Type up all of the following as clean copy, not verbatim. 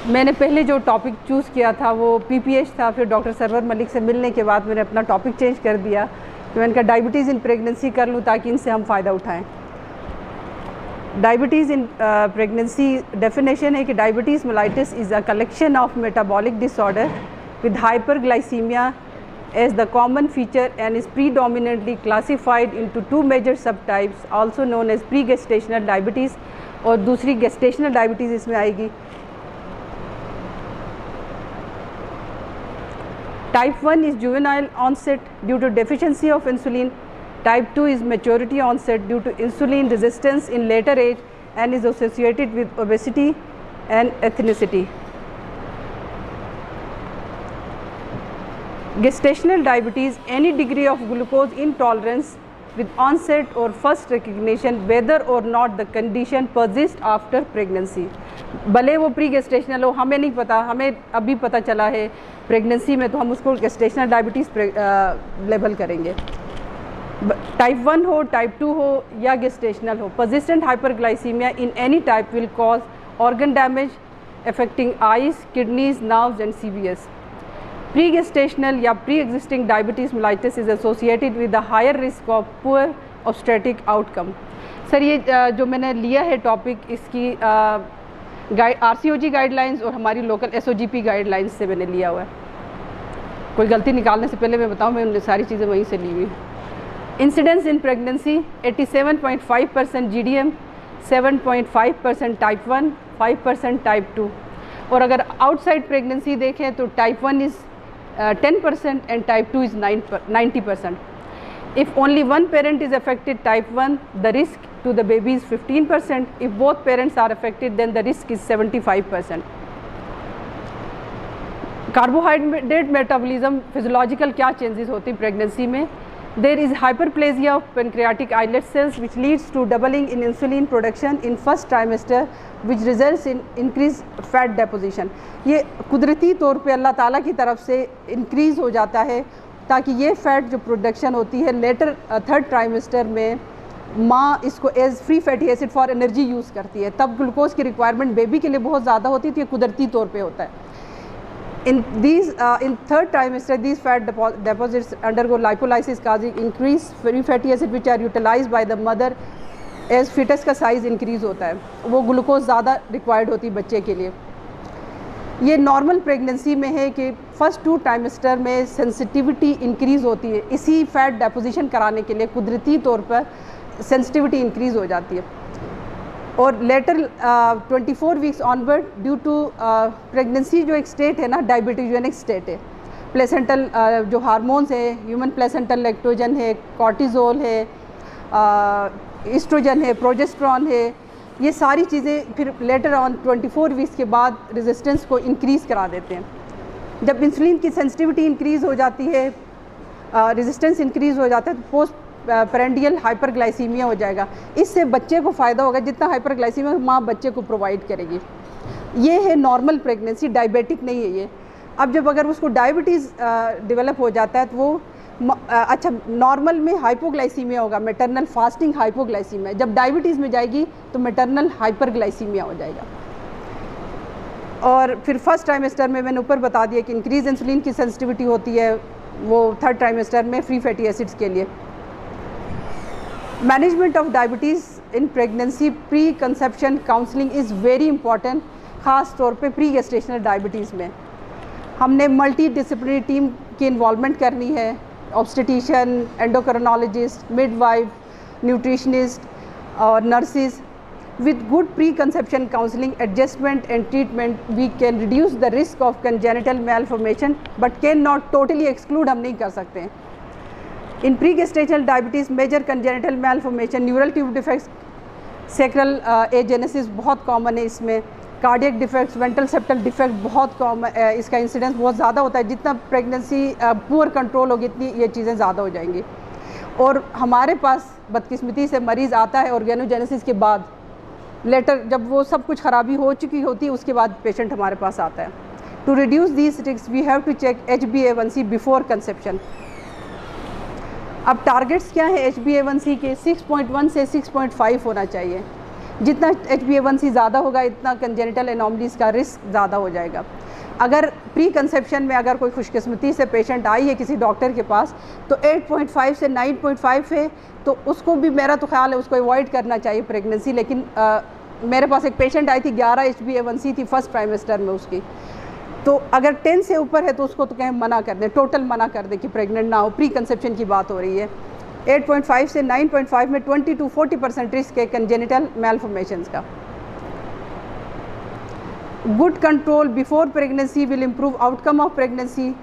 मैंने पहले जो टॉपिक चूज़ किया था वो पीपीएच था, फिर डॉक्टर सरवर मलिक से मिलने के बाद मैंने अपना टॉपिक चेंज कर दिया, तो मैंने कहा डायबिटीज़ इन प्रेगनेंसी कर लूँ ताकि इनसे हम फ़ायदा उठाएं। डायबिटीज़ इन प्रेगनेंसी डेफिनेशन है कि diabetes mellitus is a collection of metabolic disorder with hyperglycaemia as the common feature and is predominantly classified into two major subtypes also known as pre-gestational diabetes और दूसरी gestational diabetes इसमें आएगी। Type 1 is juvenile onset due to deficiency of insulin. Type 2 is maturity onset due to insulin resistance in later age and is associated with obesity and ethnicity. Gestational diabetes, any degree of glucose intolerance with onset or first recognition whether or not the condition persists after pregnancy. भले वो pre gestational हो, हमें नहीं पता, हमें अभी पता चला है प्रेगनेंसी में, तो हम उसको गेस्टेशनल डायबिटीज़ लेबल करेंगे। टाइप 1 हो, टाइप 2 हो या गेस्टेशनल हो, persistent hyperglycemia in any type will cause organ damage affecting eyes, kidneys, nerves and CVS. Pre-gestational या pre-existing diabetes mellitus is associated with a higher risk of poor obstetric outcome. Sir ये जो मैंने लिया है topic, इसकी RCOG guidelines और हमारी local SOGP guidelines से मैंने लिया हुआ है। कोई गलती निकालने से पहले मैं बताऊँ, मैंने सारी चीज़ें वहीं से ली हुई। Incidence in pregnancy 87.5% GDM, 7.5% type 1, 5% type 2। और अगर आउटसाइड प्रेगनेंसी देखें तो type 1 is 10% and type 2 is 90%. If only one parent is affected, type 1, the risk to the baby is 15%. If both parents are affected, then the risk is 75%. Carbohydrate metabolism, physiological क्या changes होती pregnancy में? There is hyperplasia of pancreatic islet cells which leads to doubling in insulin production in first trimester which results in increased fat deposition. ये कुदरती तौर पे अल्लाह ताला की तरफ से इंक्रीज़ हो जाता है ताकि ये फ़ैट जो प्रोडक्शन होती है लेटर थर्ड ट्राइमेस्टर में माँ इसको as free fatty acid for energy use करती है, तब ग्लूकोज की रिक्वायरमेंट बेबी के लिए बहुत ज़्यादा होती है, तो ये कुदरती तौर पे होता है। In third trimester, these fat deposits undergo lipolysis causing increased free fatty acid which are utilized by the mother as fetus का साइज़ इंक्रीज़ होता है, वो ग्लूकोज ज़्यादा रिक्वायर्ड होती है बच्चे के लिए। ये नॉर्मल प्रेगनेंसी में है कि फर्स्ट 2 ट्राइमेस्टर में सेंसिटिविटी इंक्रीज़ होती है, इसी फैट डेपोजिशन कराने के लिए कुदरती तौर पर सेंसिटिविटी इंक्रीज़ हो जाती है। और later 24 weeks onward due to pregnancy जो एक स्टेट है ना, डायबिटोजेनिक स्टेट है, प्लेसेंटल जो हार्मोन्स है, ह्यूमन प्लेसेंटल लैक्टोजन है, कॉर्टिजोल है, इस्ट्रोजन है, प्रोजेस्टेरॉन है, ये सारी चीज़ें फिर लेटर ऑन 24 वीक्स के बाद रेजिस्टेंस को इंक्रीज़ करा देते हैं। जब इंसुलिन की सेंसिटिविटी इंक्रीज़ हो जाती है, रेजिस्टेंस इंक्रीज़ हो जाता है, तो पोस्ट पेरेंडियल हाइपरग्लाइसीमिया हो जाएगा। इससे बच्चे को फ़ायदा होगा, जितना हाइपरग्लाइसीमिया माँ बच्चे को प्रोवाइड करेगी। ये है नॉर्मल प्रेगनेंसी, डायबिटिक नहीं है ये। अब जब अगर उसको डायबिटीज़ डेवलप हो जाता है तो वो अच्छा नॉर्मल में हाइपोग्लाइसीमिया होगा, मैटरनल फास्टिंग हाइपोग्लाइसीमिया। जब डायबिटीज़ में जाएगी तो मैटरनल हाइपरग्लाइसीमिया हो जाएगा। और फिर फर्स्ट ट्राइमेस्टर में मैंने ऊपर बता दिया कि इंक्रीज इंसुलिन की सेंसिटिविटी होती है वो थर्ड ट्राइमेस्टर में फ्री फैटी एसिड्स के लिए। Management of diabetes in pregnancy, pre conception counselling is very important, ख़ास तौर पे प्री गेस्टेशनल डायबिटीज़ में हमने मल्टी डिसिप्लिनरी टीम की इन्वॉल्वमेंट करनी है। ऑब्स्टेटिशियन, एंडोक्राइनोलॉजिस्ट, मिडवाइफ, न्यूट्रिशनिस्ट और nurses. With good preconception counseling, adjustment and treatment, we can reduce the risk of congenital malformation, but cannot totally exclude, हम नहीं कर सकते हैं। In pre-gestational diabetes, major congenital malformation, neural tube defects, sacral agenesis बहुत common है इसमें, cardiac defects, ventral septal defect बहुत common, इसका इंसिडेंस बहुत ज़्यादा होता है। जितना प्रेगनेंसी पुअर कंट्रोल होगी इतनी ये चीज़ें ज़्यादा हो जाएंगी। और हमारे पास बदकिस्मती से मरीज़ आता है ऑर्गेनोजेनेसिस के बाद, लेटर जब वो सब कुछ ख़राबी हो चुकी होती है उसके बाद पेशेंट हमारे पास आता है। To reduce these risk we have to check HbA1c before conception. अब टारगेट्स क्या है HbA1c के? 6.1 से 6.5 होना चाहिए। जितना HbA1c ज़्यादा होगा इतना कंजेनिटल एनोमलीज का रिस्क ज़्यादा हो जाएगा। अगर प्री कंसेप्शन में अगर कोई खुशकिस्मती से पेशेंट आई है किसी डॉक्टर के पास तो 8.5 से 9.5 है तो उसको भी, मेरा तो ख्याल है उसको अवॉइड करना चाहिए प्रेगनेंसी। लेकिन मेरे पास एक पेशेंट आई थी 11 HbA1c थी फर्स्ट ट्राइमेस्टर में उसकी, तो अगर 10 से ऊपर है तो उसको तो कहें मना कर दें, टोटल मना कर दें कि प्रेग्नेंट ना हो, प्री कंसेप्शन की बात हो रही है। 8.5 से 9.5 में 20 to 40% रिस्क है कंजेनिटल मैलफॉर्मेशंस का। Good control before pregnancy will improve outcome of pregnancy.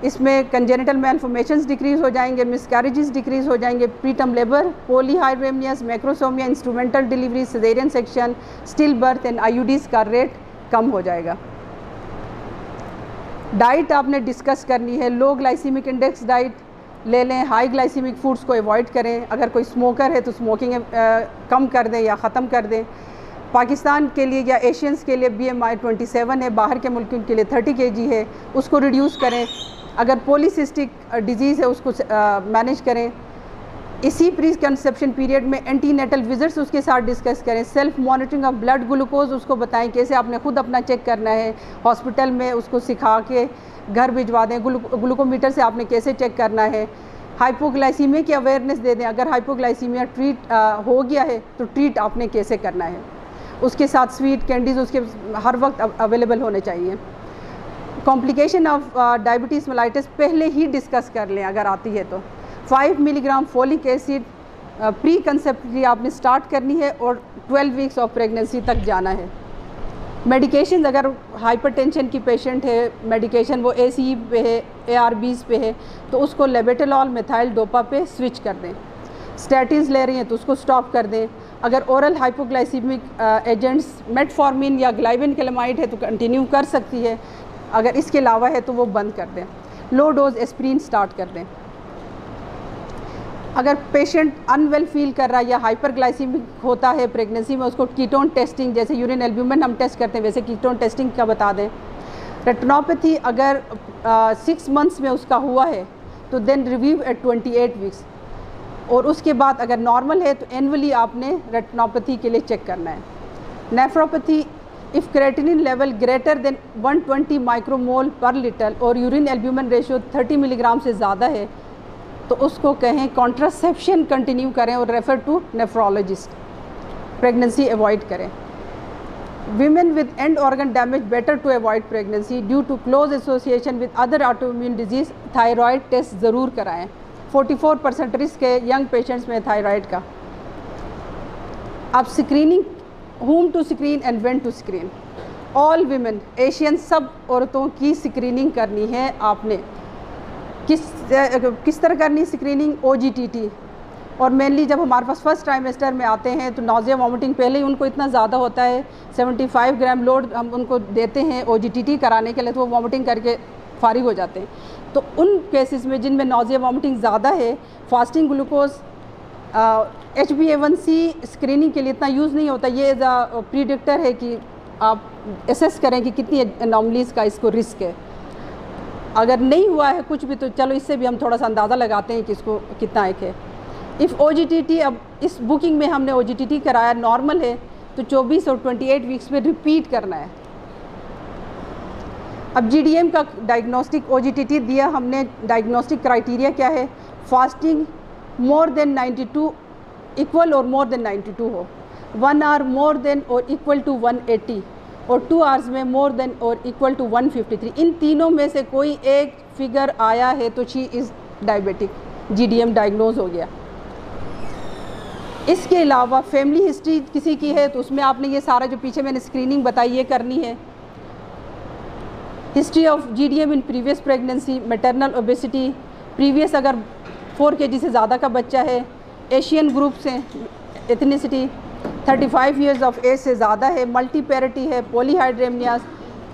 इसमें कंजेनिटल मैलफॉर्मेशंस डिक्रीज़ हो जाएंगे, मिसकैरेजेस डिक्रीज़ हो जाएंगे, preterm labour, polyhydramnios, macrosomia, instrumental delivery, caesarean section, still birth and IUDs का रेट कम हो जाएगा। डाइट आपने डिस्कस करनी है, लो ग्लाइसीमिक इंडेक्स डाइट ले लें, हाई ग्लाइसीमिक फूड्स को अवॉइड करें। अगर कोई स्मोकर है तो स्मोकिंग कम कर दें या ख़त्म कर दें। पाकिस्तान के लिए या एशियंस के लिए BMI 27 है, बाहर के मुल्कों के लिए 30 kg है, उसको रिड्यूस करें। अगर पॉलीसिस्टिक डिजीज़ है उसको मैनेज करें। इसी प्री कंसेप्शन पीरियड में एंटीनेटल विजिट्स उसके साथ डिस्कस करें। Self monitoring of blood glucose उसको बताएं कैसे आपने खुद अपना चेक करना है, हॉस्पिटल में उसको सिखा के घर भिजवा दें। ग्लूकोमीटर से आपने कैसे चेक करना है। हाइपोग्लाइसीमिया की अवेयरनेस दे दें, अगर हाइपोग्लाइसीमिया ट्रीट हो गया है तो ट्रीट आपने कैसे करना है। उसके साथ स्वीट कैंडीज़ उसके हर वक्त अवेलेबल होने चाहिए। कॉम्प्लिकेशन ऑफ डायबिटीज़ मेलाइटिस पहले ही डिस्कस कर लें अगर आती है तो। 5 मिलीग्राम फोलिक एसिड प्री कंसेप्टली आपने स्टार्ट करनी है और 12 वीक्स ऑफ प्रेगनेंसी तक जाना है। मेडिकेशन, अगर हाइपरटेंशन की पेशेंट है, मेडिकेशन वो ACE पे है, ARBs पे है तो उसको लेबेटालॉल मेथाइल डोपा पे स्विच कर दें। स्टैटिन्स ले रही हैं तो उसको स्टॉप कर दें। अगर ओरल हाइपोग्लाइसीमिक एजेंट्स मेटफॉर्मिन या ग्लाइबेनकेलेमाइड है तो कंटिन्यू कर सकती है, अगर इसके अलावा है तो वो बंद कर दें। लो डोज एस्प्रिन स्टार्ट कर दें। अगर पेशेंट अनवेल फील कर रहा है या हाइपरग्लाइसीमिक होता है प्रेगनेंसी में, उसको कीटोन टेस्टिंग, जैसे यूरिन एल्ब्यूमिन हम टेस्ट करते हैं वैसे कीटोन टेस्टिंग का बता दें। रेटिनोपैथी अगर 6 मंथ्स में उसका हुआ है तो देन रिव्यू एट 28 वीक्स, और उसके बाद अगर नॉर्मल है तो एनुअली आपने रेटिनोपैथी के लिए चेक करना है। Nephropathy, if creatinine level greater than 120 micromole पर लीटर और यूरिन एल्ब्यूमिन रेशियो 30 मिलीग्राम से ज़्यादा है तो उसको कहें कॉन्ट्रासेप्शन कंटिन्यू करें और refer to nephrologist. Pregnancy avoid करें। Women with end organ damage better to avoid pregnancy due to close association with other autoimmune disease। Thyroid test ज़रूर कराएं। 44% रिस्क है यंग पेशेंट्स में थायराइड का। अब screening, whom to screen and when to screen। All women, Asian सब औरतों की screening करनी है आपने। किस तरह करनी स्क्रीनिंग? OGTT। और मेनली जब हमारे पास फर्स्ट ट्राइमेस्टर में आते हैं तो नॉजिया वॉमिटिंग पहले ही उनको इतना ज़्यादा होता है, 75 ग्राम लोड हम उनको देते हैं OGTT कराने के लिए, तो वो वॉमिटिंग करके फारिग हो जाते हैं। तो उन केसेस में जिनमें नॉजिया वॉमिटिंग ज़्यादा है, फास्टिंग ग्लूकोज HbA1c स्क्रीनिंग के लिए इतना यूज़ नहीं होता। ये एज अ प्रीडिक्टर है कि आप एसेस करें कि कितनी एनॉमलीज़ का इसको रिस्क है। अगर नहीं हुआ है कुछ भी तो चलो इससे भी हम थोड़ा सा अंदाज़ा लगाते हैं कि इसको कितना एक है। इफ़ OGTT, अब इस बुकिंग में हमने OGTT कराया, नॉर्मल है तो 24 और 28 वीक्स में रिपीट करना है। अब GDM का डायग्नोस्टिक OGTT दिया हमने, डायग्नोस्टिक क्राइटेरिया क्या है? फास्टिंग मोर देन 92 इक्वल और मोर देन 92 हो, 1 आवर मोर देन और इक्वल टू 180 और 2 आवर्स में मोर देन और इक्वल टू 153। इन तीनों में से कोई एक फिगर आया है तो she is diabetic, GDM diagnose हो गया। इसके अलावा फैमिली हिस्ट्री किसी की है तो उसमें आपने ये सारा जो पीछे मैंने स्क्रीनिंग बताई ये करनी है। History of GDM in previous pregnancy, maternal obesity, previous अगर 4 kg से ज़्यादा का बच्चा है, एशियन ग्रुप से, एथनिसिटी 35 ईयर्स ऑफ एज से ज़्यादा है, मल्टीपैरिटी है, पॉलीहाइड्रेमियास,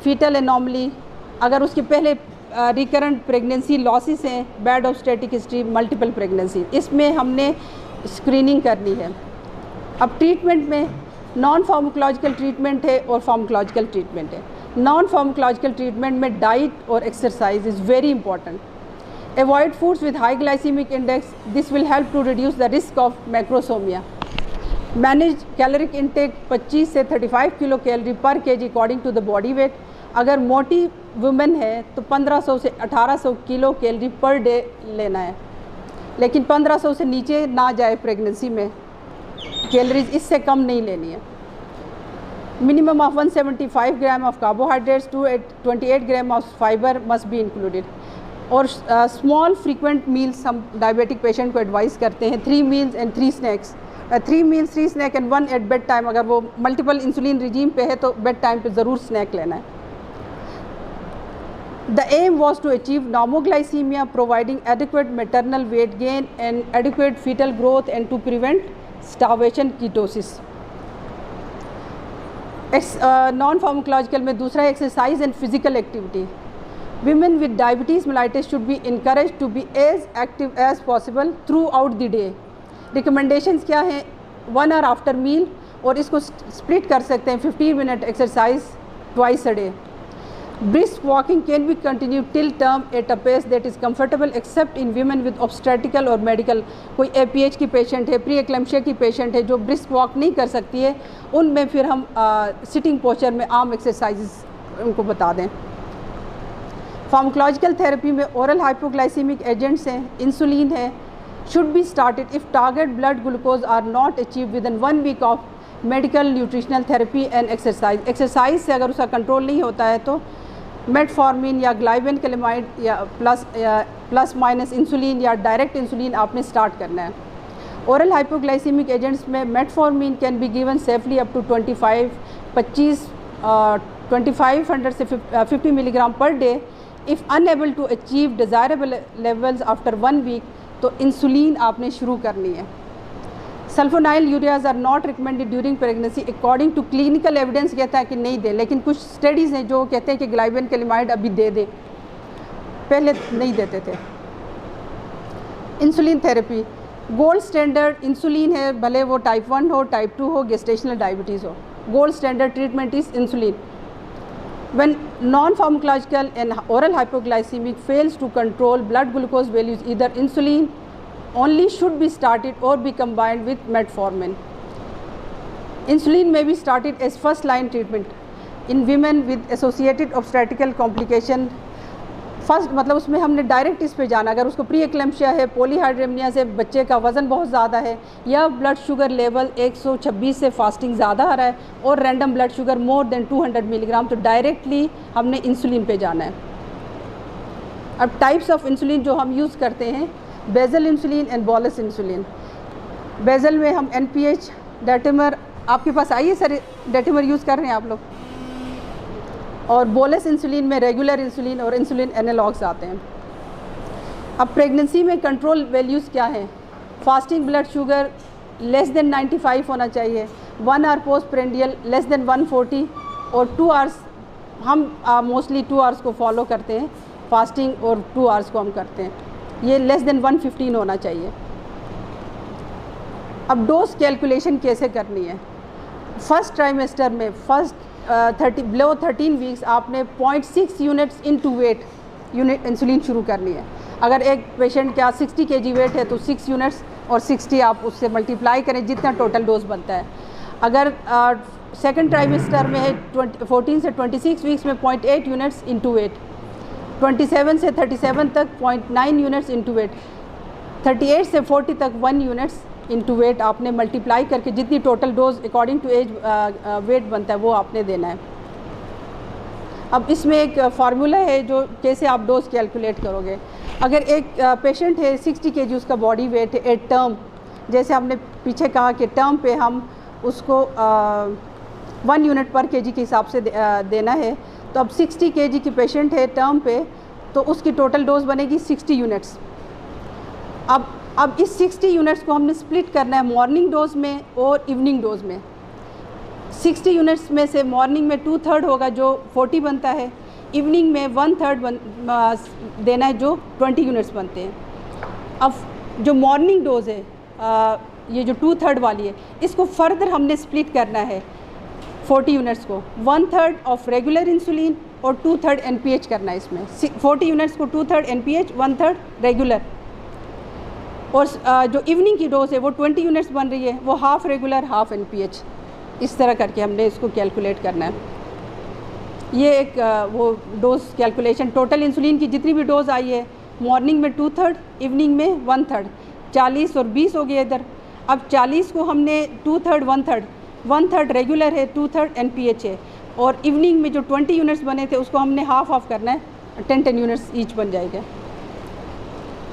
फीटल एनॉमली, अगर उसके पहले रिकरेंट प्रेगनेंसी लॉसेस हैं, bad obstetric history, multiple pregnancy, इसमें हमने स्क्रीनिंग करनी है। अब ट्रीटमेंट में नॉन फार्माकोलॉजिकल ट्रीटमेंट है और फार्माकोलॉजिकल ट्रीटमेंट है। नॉन फार्माकोलॉजिकल ट्रीटमेंट में डाइट और exercise is very important. Avoid foods with high glycaemic index, this will help to reduce the risk of macrosomia. Manage caloric intake 25 से 35 kilo calorie पर KG according to the body weight. अगर मोटी women है तो 1500 से 1800 kilo calorie per day लेना है, लेकिन 1500 से नीचे ना जाए प्रेगनेंसी में, कैलोरीज इससे कम नहीं लेनी है। Minimum of 175 gram of carbohydrates to 28 gram of fibre must be included. और स्मॉल फ्रीक्वेंट मील्स हम डायबिटिक पेशेंट को एडवाइस करते हैं, 3 meals and 3 snacks, 3 meals 3 snack and 1 at bed time. अगर वो मल्टीपल इंसुलिन रिजीम पे है तो बेड टाइम पे ज़रूर स्नैक लेना है। The aim was to achieve normoglycemia, providing adequate maternal weight gain and adequate fetal growth and to prevent starvation ketosis. Non pharmacological में दूसरा exercise and physical activity. Women with diabetes mellitus should be encouraged to be as active as possible throughout the day. Recommendations क्या हैं? 1 hour after meal, और इसको split कर सकते हैं 15 minute exercise twice a day. Brisk walking can be continued till term at a pace that is comfortable except in women with obstetrical और medical। कोई APH की पेशेंट है, प्री एक्लैम्शिया की पेशेंट है जो ब्रिस्क वॉक नहीं कर सकती है, उनमें फिर हम सिटिंग पोस्चर में आर्म एक्सरसाइजेस उनको बता दें। फार्माकोलॉजिकल थेरेपी में ओरल हाइपोग्लाइसीमिक एजेंट्स हैं, इंसुलिन है, should be started if target blood glucose are not achieve within 1 week of medical nutritional therapy and exercise. Exercise से अगर उसका कंट्रोल नहीं होता है तो मेटफॉर्मिन या ग्लाइबेनकेलेमाइड या प्लस माइनस इंसुलिन या डायरेक्ट इंसुलिन आपने स्टार्ट करना है। ओरल हाइपोग्लाइसीमिक एजेंट्स में metformin can be given safely up to 2500 से 50 milligram per day. If unable to achieve desirable levels after 1 week तो इंसुलिन आपने शुरू करनी है। Sulphonylureas are not recommended during pregnancy according to clinical evidence कहता है कि नहीं दे, लेकिन कुछ स्टडीज़ हैं जो कहते हैं कि ग्लाइबेनकेलेमाइड अभी दे दें, पहले नहीं देते थे। Insulin therapy gold standard insulin है, भले वो टाइप 1 हो, टाइप 2 हो, गेस्टेशनल डायबिटीज़ हो, gold standard treatment is insulin. When non-pharmacological and oral hypoglycemic fails to control blood glucose values, either insulin only should be started or be combined with metformin. Insulin may be started as first line treatment in women with associated obstetrical complication. First मतलब उसमें हमने direct इस पे जाना, अगर उसको pre एक्लैम्शिया है, पॉलीहाइड्रेमिया से बच्चे का वज़न बहुत ज़्यादा है या ब्लड शुगर लेवल 126 से फास्टिंग ज़्यादा आ रहा है और random blood sugar more than 200 milligram, तो डायरेक्टली हमने इंसुलिन पे जाना है। अब टाइप्स ऑफ इंसुलिन जो हम यूज़ करते हैं, basal insulin and bolus insulin. Basal में हम NPH डेटिमर, आपके पास आइए सर, डेटिमर यूज़ कर रहे हैं आप लोग, और बोलस इंसुलिन में रेगुलर इंसुलिन और इंसुलिन एनालॉग्स आते हैं। अब प्रेगनेंसी में कंट्रोल वैल्यूज़ क्या हैं? Fasting blood sugar less than 95 होना चाहिए, 1 hour postprandial less than 140, और 2 आवर्स हम मोस्टली 2 आवर्स को फॉलो करते हैं फास्टिंग, और 2 आवर्स को हम करते हैं, ये लेस देन 115 होना चाहिए। अब डोज कैलकुलेशन कैसे करनी है? फर्स्ट ट्राइमेस्टर में बिलो 13 वीक्स आपने 0.6 units into wait unit insulin शुरू करनी है। अगर एक पेशेंट का 60 kg वेट है तो 6 यूनिट्स और 60 आप उससे मल्टीप्लाई करें जितना टोटल डोज बनता है। अगर सेकंड ट्राइमेस्टर में है 14 से 26 वीक्स में 0.8 यूनिट्स इनटू वेट, 27 से 37 तक 0.9 यूनिट्स इनटू वेट, 38 से 40 तक 1 यूनिट्स इनटू वेट आपने मल्टीप्लाई करके जितनी total dose according to age weight बनता है वो आपने देना है। अब इसमें एक फार्मूला है जो कैसे आप डोज कैलकुलेट करोगे। अगर एक पेशेंट है 60 kg उसका बॉडी वेट है एट टर्म, जैसे हमने पीछे कहा कि टर्म पे हम उसको 1 यूनिट पर kg के हिसाब से देना है, तो अब 60 kg की पेशेंट है टर्म पे तो उसकी टोटल डोज बनेगी 60 यूनिट्स। अब इस 60 यूनिट्स को हमने स्प्लिट करना है मॉर्निंग डोज में और इवनिंग डोज में। 60 यूनिट्स में से मॉर्निंग में 2/3 होगा जो 40 बनता है, इवनिंग में 1/3 देना है जो 20 यूनिट्स बनते हैं। अब जो मॉर्निंग डोज है ये जो 2/3 वाली है, इसको फर्दर हमने स्प्लिट करना है 40 यूनिट्स को, 1/3 ऑफ रेगुलर इंसुलिन और 2/3 NPH करना है इसमें। 40 यूनिट्स को 2/3 NPH 1/3 रेगुलर, और जो इवनिंग की डोज है वो 20 यूनिट्स बन रही है, वो हाफ रेगुलर हाफ NPH, इस तरह करके हमने इसको कैलकुलेट करना है। ये एक वो डोज कैलकुलेशन, टोटल इंसुलिन की जितनी भी डोज आई है, मॉर्निंग में 2/3, इवनिंग में 1/3, 40 और 20 हो गया इधर। अब 40 को हमने 2/3 1/3 रेगुलर है, 2/3 NPH है, और इवनिंग में जो 20 यूनिट्स बने थे उसको हमने हाफ हाफ करना है, 10 यूनिट्स ईच बन जाएगा।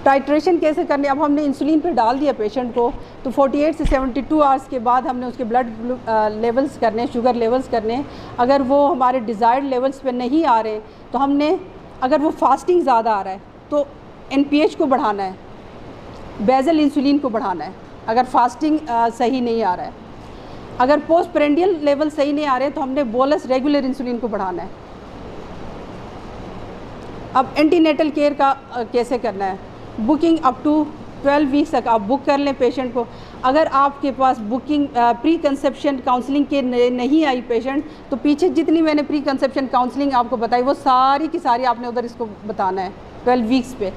टाइट्रेशन कैसे करनी, अब हमने इंसुलिन पे डाल दिया पेशेंट को, तो 48 से 72 आवर्स के बाद हमने उसके ब्लड लेवल्स करने, शुगर लेवल्स करने। अगर वो हमारे डिज़ायर्ड लेवल्स पे नहीं आ रहे तो हमने, अगर वो फास्टिंग ज़्यादा आ रहा है तो NPH को बढ़ाना है, बेजल इंसुलिन को बढ़ाना है अगर फास्टिंग सही नहीं आ रहा है। अगर पोस्ट प्रेंडियल लेवल सही नहीं आ रहे तो हमने बोलस रेगुलर इंसुलिन को बढ़ाना है। अब एंटीनेटल केयर का कैसे करना है, बुकिंग अप टू 12 वीक्स तक आप बुक कर लें पेशेंट को। अगर आपके पास बुकिंग प्री कंसेप्शन काउंसलिंग के नहीं आई पेशेंट, तो पीछे जितनी मैंने प्री कंसेप्शन काउंसलिंग आपको बताई वो सारी की सारी आपने उधर इसको बताना है 12 वीक्स पे।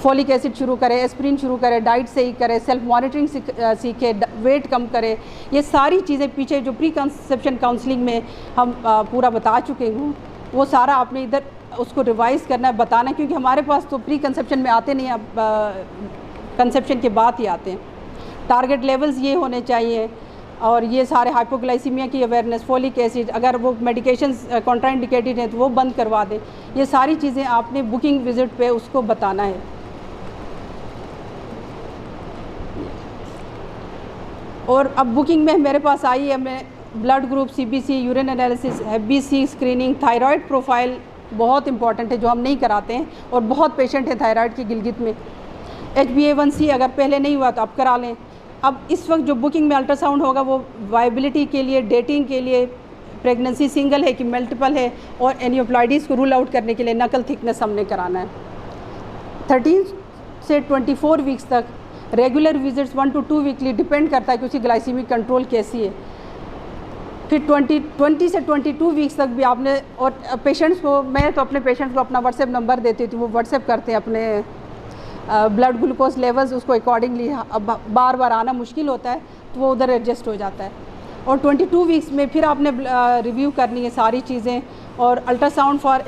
फॉलिक एसिड शुरू करें, एस्प्रिन शुरू करें, डाइट सही करें, सेल्फ मॉनिटरिंग सीखे, वेट कम करें, ये सारी चीज़ें पीछे जो प्री कंसेप्शन काउंसलिंग में हम पूरा बता चुके हूँ, वो सारा आपने इधर उसको रिवाइज़ करना है, बताना है, क्योंकि हमारे पास तो प्री कंसेप्शन में आते नहीं, अब कंसेप्शन के बाद ही आते हैं। टारगेट लेवल्स ये होने चाहिए, और ये सारे हाइपोग्लाइसीमिया की अवेयरनेस, फॉलिक एसिड, अगर वो मेडिकेशंस कॉन्ट्राइंडिकेटेड हैं तो वो बंद करवा दें। ये सारी चीज़ें आपने बुकिंग विज़िट पे उसको बताना है। और अब बुकिंग में मेरे पास आई है, मैं blood group, CBC, urine analysis, HbC screening, thyroid profile बहुत इंपॉर्टेंट है जो हम नहीं कराते हैं, और बहुत पेशेंट हैं थायराइड की गिलगित में। HbA1c अगर पहले नहीं हुआ तो अब करा लें। अब इस वक्त जो बुकिंग में अल्ट्रासाउंड होगा वो वायबिलिटी के लिए, डेटिंग के लिए, प्रेगनेंसी सिंगल है कि मल्टीपल है, और एनियोप्लाइडिस को रूल आउट करने के लिए नकल थिकनेस हमने कराना है। 13 से 24 वीक्स तक regular visits 1 to 2 weekly, depend करता है कि उसकी ग्लाइसीमिक कंट्रोल कैसी है। फिर 20 से 22 वीक्स तक भी आपने, और पेशेंट्स को, मैं तो अपने पेशेंट्स को अपना व्हाट्सएप नंबर देती थी, वो व्हाट्सएप करते हैं अपने ब्लड ग्लूकोज लेवल्स, उसको अकॉर्डिंगली, अब बार बार आना मुश्किल होता है तो वो उधर एडजस्ट हो जाता है। और 22 वीक्स में फिर आपने रिव्यू करनी है सारी चीज़ें, और अल्ट्रासाउंड फॉर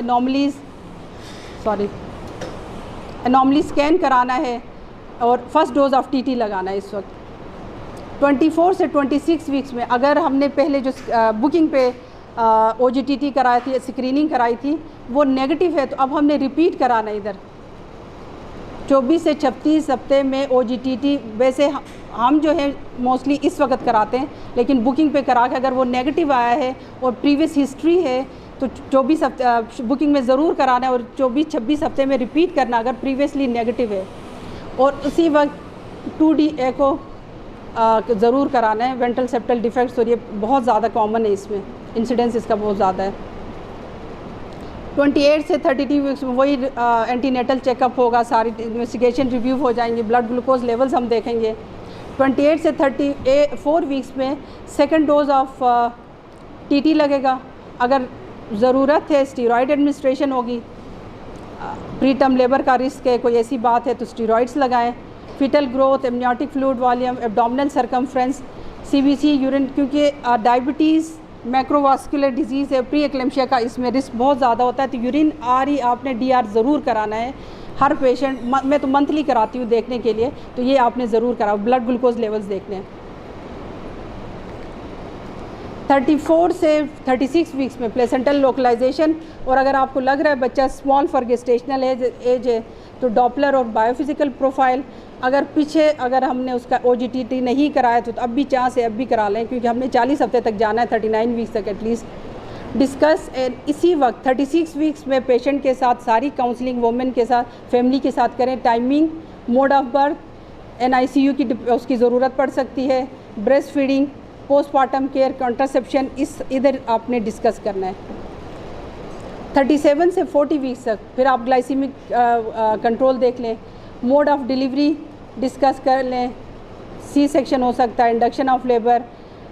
एनॉमली स्कैन कराना है, और फर्स्ट डोज ऑफ TT लगाना है इस वक्त। 24 से 26 वीक्स में अगर हमने पहले जो बुकिंग पे OGTT कराई थी, स्क्रीनिंग कराई थी, वो नेगेटिव है तो अब हमने रिपीट कराना है इधर। 24 से 36 हफ्ते में OGTT वैसे हम जो है मोस्टली इस वक्त कराते हैं, लेकिन बुकिंग पे करा के अगर वो नेगेटिव आया है और प्रीवियस हिस्ट्री है तो 24 हफ्ते बुकिंग में ज़रूर कराना है, और 24-26 हफ्ते में रिपीट करना अगर प्रीवियसली नेगेटिव है। और उसी वक्त 2D एको ज़रूर कराना है, वेंट्रल सेप्टल डिफेक्ट्स, और ये बहुत ज़्यादा कॉमन है, इसमें इंसिडेंस इसका बहुत ज़्यादा है। 28 से 32 वीक्स में वही एंटीनेटल चेकअप होगा, सारी इन्वेस्टिगेशन रिव्यू हो जाएंगे, ब्लड ग्लूकोज लेवल्स हम देखेंगे। 28 से 34 वीक्स में सेकंड डोज ऑफ TT लगेगा, अगर ज़रूरत है स्टीरॉयड एडमिनिस्ट्रेशन होगी, प्री टर्म लेबर का रिस्क है, कोई ऐसी बात है तो स्टीरॉयड्स लगाएं। Fetal growth, amniotic fluid volume, abdominal circumference, CBC, urine, क्योंकि डायबिटीज़ मैक्रोवास्कुलर डिजीज़ है, प्री एक्लेम्शिया का इसमें रिस्क बहुत ज़्यादा होता है, तो यूरिन RE आपने DR ज़रूर कराना है हर पेशेंट। मैं तो मंथली कराती हूँ देखने के लिए, तो ये आपने ज़रूर करा, ब्लड ग्लूकोज लेवल्स देखने हैं। 34 से 36 वीक्स में प्लेसेंटल लोकलाइजेशन, और अगर आपको लग रहा है बच्चा स्मॉल फॉर गेस्टेशनल एज है तो डॉपलर और बायोफिजिकल प्रोफाइल, अगर पीछे अगर हमने उसका OGTT नहीं कराया तो अब भी चांस है, अब भी करा लें, क्योंकि हमने 40 हफ्ते तक जाना है, 39 वीक्स तक एटलीस्ट। डिस्कस इसी वक्त 36 वीक्स में पेशेंट के साथ सारी काउंसलिंग वोमेन के साथ, फैमिली के साथ करें। Timing, mode of birth, NICU की उसकी ज़रूरत पड़ सकती है, breast feeding, postmortem care, contraception, इस इधर आपने डिस्कस करना है। 37 से 40 वीक्स तक फिर आप ग्लाइसीमिक कंट्रोल देख लें, मोड ऑफ डिलीवरी डिस्कस कर लें, C सेक्शन हो सकता है, इंडक्शन ऑफ लेबर,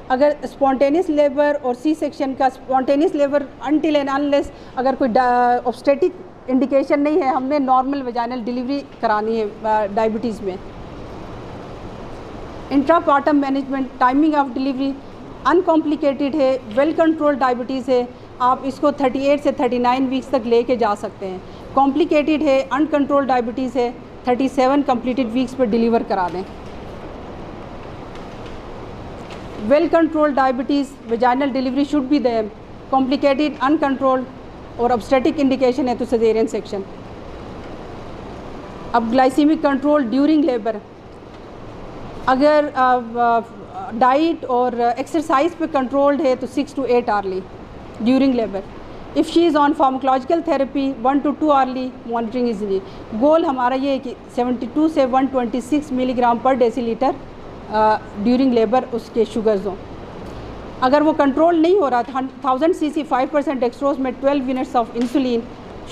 अगर स्पॉन्टेनियस लेबर और C सेक्शन का, spontaneous labour until and unless अगर कोई ऑब्स्टेटिक इंडिकेशन नहीं है, हमने नॉर्मल वेजाइनल डिलीवरी करानी है डायबिटीज़ में। Intrapartum management, timing of delivery uncomplicated है, वेल कंट्रोल डायबिटीज़ है, आप इसको 38 से 39 वीक्स तक लेके जा सकते हैं। कॉम्प्लिकेटेड है, अनकंट्रोल डायबिटीज़ है, 37 कंप्लीटेड वीक्स पर डिलीवर करा दें। Well control diabetes vaginal delivery should be there, complicated uncontrolled और ऑब्स्टेटिक इंडिकेशन है तो सिजेरियन सेक्शन। अब ग्लाइसीमिक कंट्रोल ड्यूरिंग लेबर, अगर डाइट और एक्सरसाइज पे कंट्रोल्ड है तो 6 to 8 hourly during labour. If she is on pharmacological therapy 1 to 2 hourly monitoring is needed. Goal हमारा ये है कि 72 से 126 milligram per decilitre during labour उसके शुगर्स हों। अगर वो कंट्रोल नहीं हो रहा था 1000 cc 5% डेक्सट्रोज में 12 units of insulin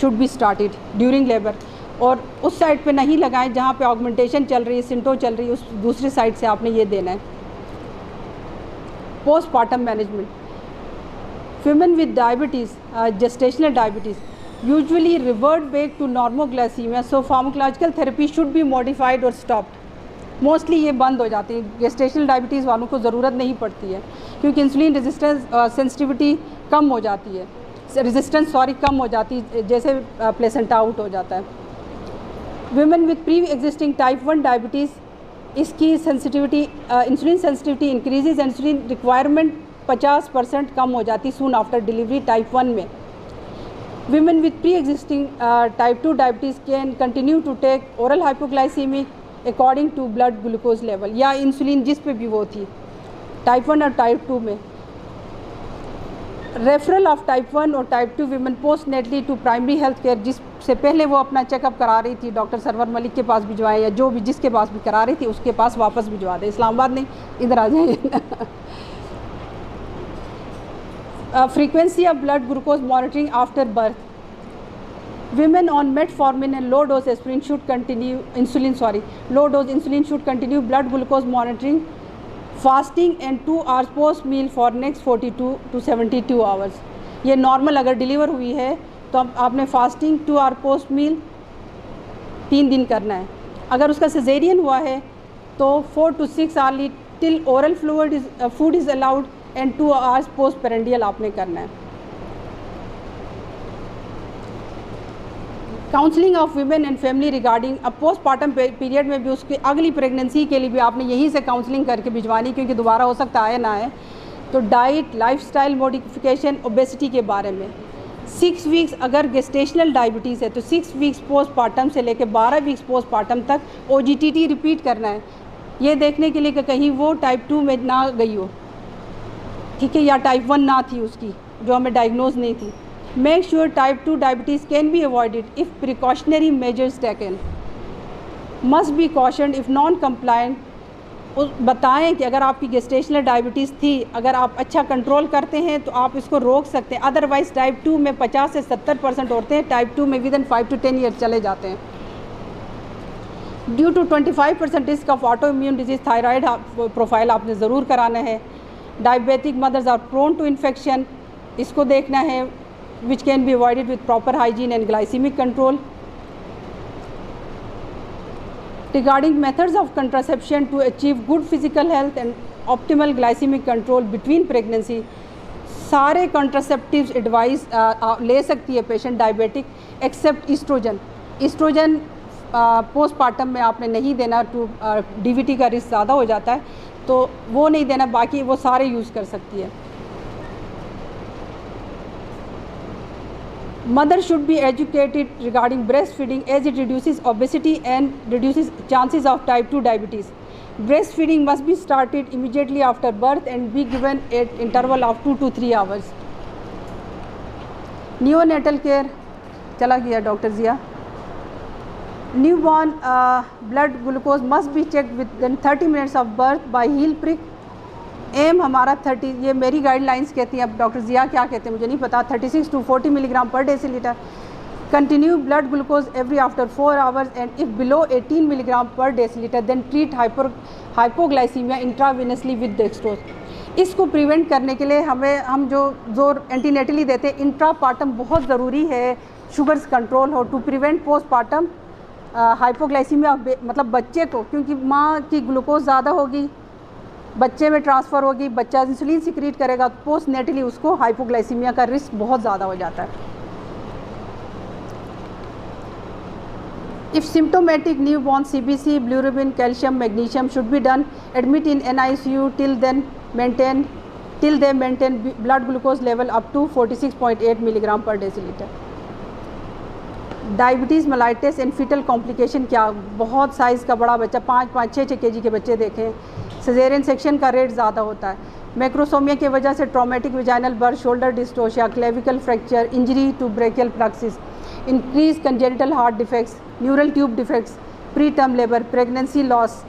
should be started during labour. और उस साइड पे नहीं लगाएं जहाँ पे ऑगमेंटेशन चल रही है, सिंटो चल रही है, उस दूसरी साइड से आपने ये देना है। Postpartum management, women with diabetes, gestational diabetes usually revert back to normoglycemia, so pharmacological therapy should be modified or stopped. Mostly ये बंद हो जाती है, गेस्टेशनल डायबिटीज़ वालों को ज़रूरत नहीं पड़ती है क्योंकि इंसुलिन रेजिस्टेंस सेंसिटिविटी कम हो जाती है, कम हो जाती है जैसे प्लेसेंटा आउट हो जाता है। Women with pre existing type 1 diabetes, इसकी sensitivity insulin sensitivity increases, insulin requirement 50% कम हो जाती सून आफ्टर डिलीवरी टाइप 1 में। Women with pre existing type 2 diabetes can continue to take oral hypoglycaemic according to blood glucose level, या insulin जिस पे भी वो थी टाइप 1 और टाइप 2 में। रेफरल ऑफ टाइप 1 और type 2 women postnatally to primary health care, जिससे पहले वो अपना चेकअप करा रही थी डॉक्टर सरवर मलिक के पास भिजवाएं या जो भी जिसके पास भी करा रही थी उसके पास वापस भिजवा दें। इस्लामाबाद नहीं, इधर आ जाए। Frequency of blood glucose monitoring after birth, women on metformin and low dose aspirin should continue low dose insulin should continue blood glucose monitoring, fasting and 2 hours post meal for next 42 to 72 hours। ये normal अगर deliver हुई है तो अब आपने fasting 2 our post मील 3 दिन करना है। अगर उसका सिजेरियन हुआ है तो 4 to 6 hourly till oral food is allowed and 2 hours post prandial आपने करना है। Counselling of women and family regarding, अब पोस्टपार्टम पीरियड में भी उसकी अगली प्रेगनेंसी के लिए भी आपने यहीं से काउंसलिंग करके भिजवानी क्योंकि दोबारा हो सकता है ना आए। तो डाइट, लाइफस्टाइल मॉडिफिकेशन, ओबेसिटी के बारे में। 6 वीक्स अगर गेस्टेशनल डायबिटीज़ है तो 6 वीक्स पोस्टपार्टम से लेकर 12 वीक्स पोस्टपार्टम तक OGTT रिपीट करना है, ये देखने के लिए कि कहीं वो टाइप 2 में ना गई हो, ठीक है, या टाइप 1 ना थी उसकी जो हमें डायग्नोज नहीं थी। Make sure type 2 diabetes can be avoided if precautionary measures taken. Must be cautioned if non-compliant. बताएं कि अगर आपकी गेस्टेशनल डायबिटीज़ थी, अगर आप अच्छा कंट्रोल करते हैं तो आप इसको रोक सकते हैं। अदरवाइज़ टाइप 2 में 50 से 70% औरतें टाइप 2 में विदिन 5 to 10 ईयर चले जाते हैं। Due to 25% risk of autoimmune disease, thyroid profile आपने ज़रूर कराना है। Diabetic mothers are prone to infection, इसको देखना है, which can be avoided with proper hygiene and glycemic control. Regarding methods of contraception to achieve good physical health and optimal glycemic control between pregnancy, सारे contraceptives advice ले सकती है patient diabetic except oestrogen. Oestrogen postpartum में आपने नहीं देना, to DVT का risk ज़्यादा हो जाता है तो वो नहीं देना, बाकी वो सारे यूज़ कर सकती है। Mother should be educated regarding breastfeeding as it reduces obesity and reduces chances of type 2 diabetes. Breastfeeding must be started immediately after birth and be given at interval of 2 to 3 hours. Neonatal care चला गया doctor Jiya. Newborn blood glucose must be checked within 30 minutes of birth by heel prick. एम हमारा 30, ये मेरी guidelines कहती हैं, अब doctor जिया क्या कहते हैं मुझे नहीं पता, 36 to 40 milligram per decilitre. Continue blood glucose every after 4 hours and if below 18 milligram per decilitre then treat hypoglycaemia intravenously with dextrose. इसको प्रिवेंट करने के लिए हम जो जोर एंटीनेटली देते हैं, इंट्रापार्टम बहुत ज़रूरी है, शुगर्स कंट्रोल हो टू प्रिवेंट पोस्टपार्टम हाइपोग्लाइसीमिया, मतलब बच्चे को, क्योंकि माँ की ग्लूकोज ज़्यादा होगी बच्चे में ट्रांसफ़र होगी, बच्चा इंसुलिन सिक्रीट करेगा, पोस्ट नेटली उसको हाइपोग्लाइसीमिया का रिस्क बहुत ज़्यादा हो जाता है। If symptomatic newborn CBC, bilirubin, calcium, magnesium should be done. Admit in NICU till they maintain blood glucose level up to 46.8 milligram per deciliter. Diabetes mellitus and fetal complication क्या, बहुत size का बड़ा बच्चा 5-6 kg के बच्चे देखें, caesarean section का rate ज़्यादा होता है। मैक्रोसोमिया की वजह से traumatic vaginal birth, shoulder dystocia, clavicle fracture, injury to brachial plexus, increase congenital heart defects, neural tube defects, preterm labour, pregnancy loss.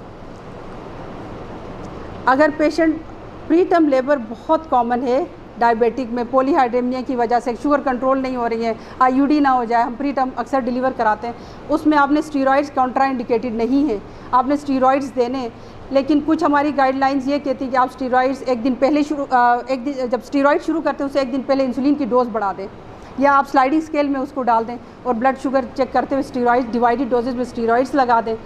अगर पेशेंट प्री टर्म लेबर बहुत common है डायबिटिक में, पॉलीहाइड्रेमिया की वजह से शुगर कंट्रोल नहीं हो रही है, आईयूडी ना हो जाए, हम प्री टर्म अक्सर डिलीवर कराते हैं, उसमें आपने स्टीरॉइड्स कॉन्ट्राइंडिकेटेड नहीं है, आपने स्टीरॉइड्स देने। लेकिन कुछ हमारी गाइडलाइंस ये कहती है कि आप स्टीरॉइड्स एक दिन जब स्टीरॉइड शुरू करते हैं उससे एक दिन पहले इंसुलिन की डोज बढ़ा दें, या आप स्लाइडिंग स्केल में उसको डाल दें और ब्लड शुगर चेक करते हुए स्टीरॉइड डिवाइडेड डोजेज में स्टीरॉइड्स लगा दें।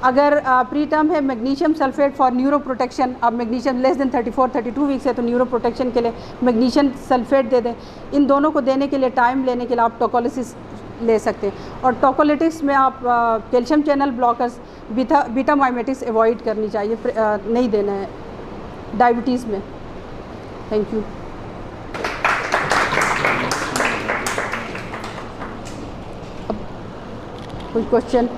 अगर प्री टर्म है magnesium sulphate for neuro protection, अब मैग्नीशियम लेस देन 34-32 वीक्स है तो न्यूरो प्रोटेक्शन के लिए मैग्नीशियम सल्फेट दे दें। इन दोनों को देने के लिए टाइम लेने के लिए आप टोकोलिसिस ले सकते हैं। और टोकोलिटिक्स में आप calcium channel blockers, beta mimetics avoid करनी चाहिए, नहीं देना है डायबिटीज़ में। Thank you. कोई क्वेश्चन?